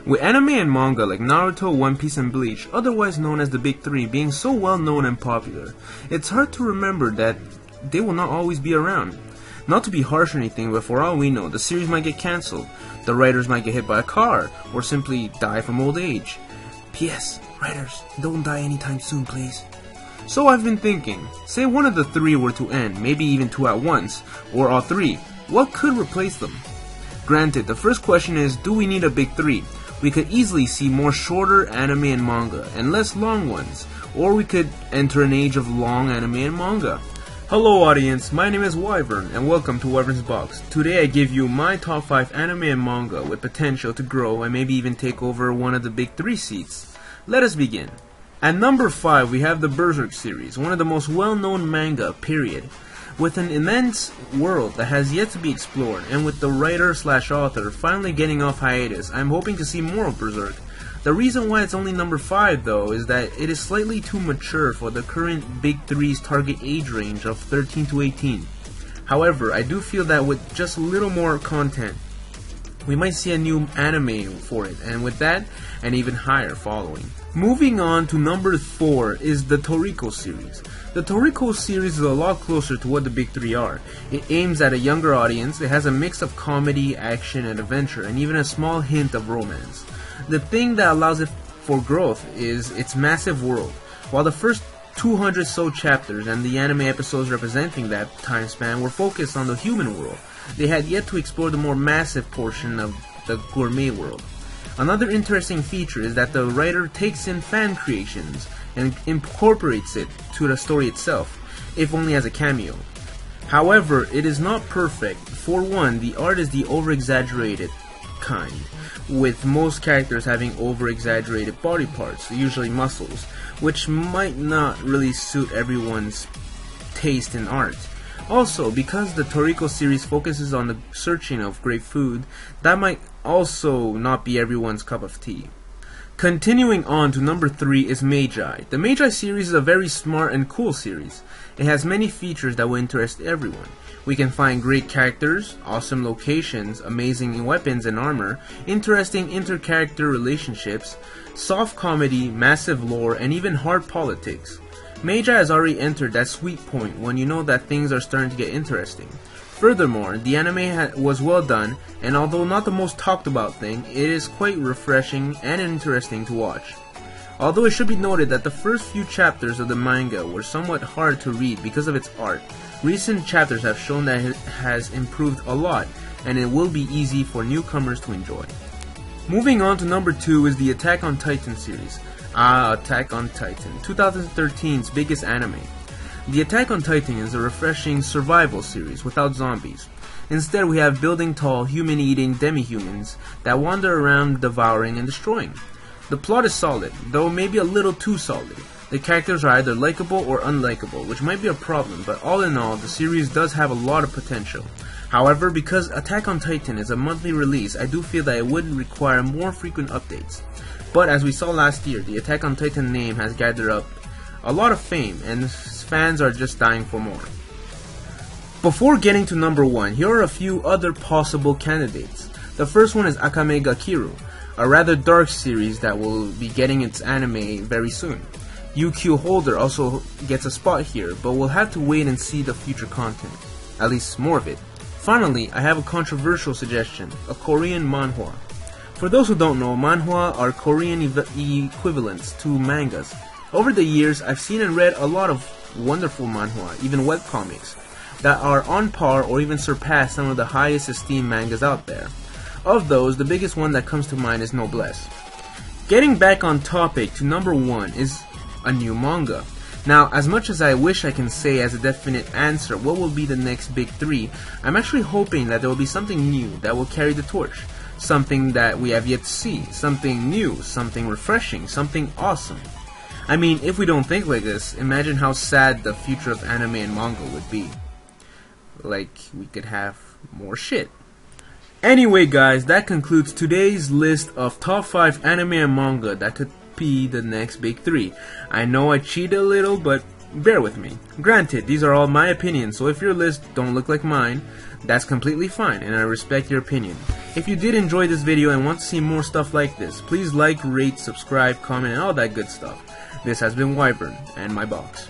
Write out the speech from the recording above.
With anime and manga like Naruto, One Piece, and Bleach, otherwise known as the Big Three, being so well known and popular, it's hard to remember that they will not always be around. Not to be harsh or anything, but for all we know, the series might get cancelled, the writers might get hit by a car, or simply die from old age. P.S. Writers, don't die anytime soon, please. So I've been thinking, say one of the three were to end, maybe even two at once, or all three, what could replace them? Granted, the first question is, do we need a big three? We could easily see more shorter anime and manga, and less long ones, or we could enter an age of long anime and manga. Hello audience, my name is Yvern, and welcome to Yvern's Box. Today I give you my top 5 anime and manga with potential to grow and maybe even take over one of the big 3 seats. Let us begin. At number 5 we have the Berserk series, one of the most well-known manga, period. With an immense world that has yet to be explored, and with the writer/author finally getting off hiatus, I'm hoping to see more of Berserk. The reason why it's only number 5 though is that it is slightly too mature for the current Big 3's target age range of 13 to 18. However, I do feel that with just a little more content, we might see a new anime for it, and with that, an even higher following. Moving on to number 4 is the Toriko series. The Toriko series is a lot closer to what the Big 3 are. It aims at a younger audience, it has a mix of comedy, action, and adventure, and even a small hint of romance. The thing that allows it for growth is its massive world. While the first 200 so chapters and the anime episodes representing that time span were focused on the human world, they had yet to explore the more massive portion of the gourmet world. Another interesting feature is that the writer takes in fan creations and incorporates it to the story itself, if only as a cameo. However, it is not perfect. For one, the art is the over-exaggerated kind, with most characters having over-exaggerated body parts, usually muscles, which might not really suit everyone's taste in art. Also, because the Toriko series focuses on the searching of great food, that might also not be everyone's cup of tea. Continuing on to number 3 is Magi. The Magi series is a very smart and cool series. It has many features that will interest everyone. We can find great characters, awesome locations, amazing weapons and armor, interesting inter-character relationships, soft comedy, massive lore, and even hard politics. Magi has already entered that sweet point when you know that things are starting to get interesting. Furthermore, the anime was well done, and although not the most talked about thing, it is quite refreshing and interesting to watch. Although it should be noted that the first few chapters of the manga were somewhat hard to read because of its art, recent chapters have shown that it has improved a lot, and it will be easy for newcomers to enjoy. Moving on to number 2 is the Attack on Titan series. Attack on Titan, 2013's biggest anime. The Attack on Titan is a refreshing survival series without zombies. Instead, we have building tall, human-eating demi-humans that wander around devouring and destroying. The plot is solid, though maybe a little too solid. The characters are either likable or unlikable, which might be a problem, but all in all, the series does have a lot of potential. However, because Attack on Titan is a monthly release, I do feel that it would require more frequent updates. But as we saw last year, the Attack on Titan name has gathered up a lot of fame, and fans are just dying for more. Before getting to number 1, here are a few other possible candidates. The first one is Akame ga Kiru, a rather dark series that will be getting its anime very soon. UQ Holder also gets a spot here, but we'll have to wait and see the future content, at least more of it. Finally, I have a controversial suggestion, a Korean manhwa. For those who don't know, manhwa are Korean equivalents to mangas. Over the years, I've seen and read a lot of wonderful manhwa, even webcomics, that are on par or even surpass some of the highest esteemed mangas out there. Of those, the biggest one that comes to mind is Noblesse. Getting back on topic to number 1 is a new manga. Now, as much as I wish I can say as a definite answer what will be the next big 3, I'm actually hoping that there will be something new that will carry the torch. Something that we have yet to see, something new, something refreshing, something awesome. I mean, if we don't think like this, imagine how sad the future of anime and manga would be. Like, we could have more shit. Anyway guys, that concludes today's list of top 5 anime and manga that could be the next big 3. I know I cheated a little, but bear with me. Granted, these are all my opinions, so if your list don't look like mine, that's completely fine, and I respect your opinion. If you did enjoy this video and want to see more stuff like this, please like, rate, subscribe, comment, and all that good stuff. This has been Yvern and my box.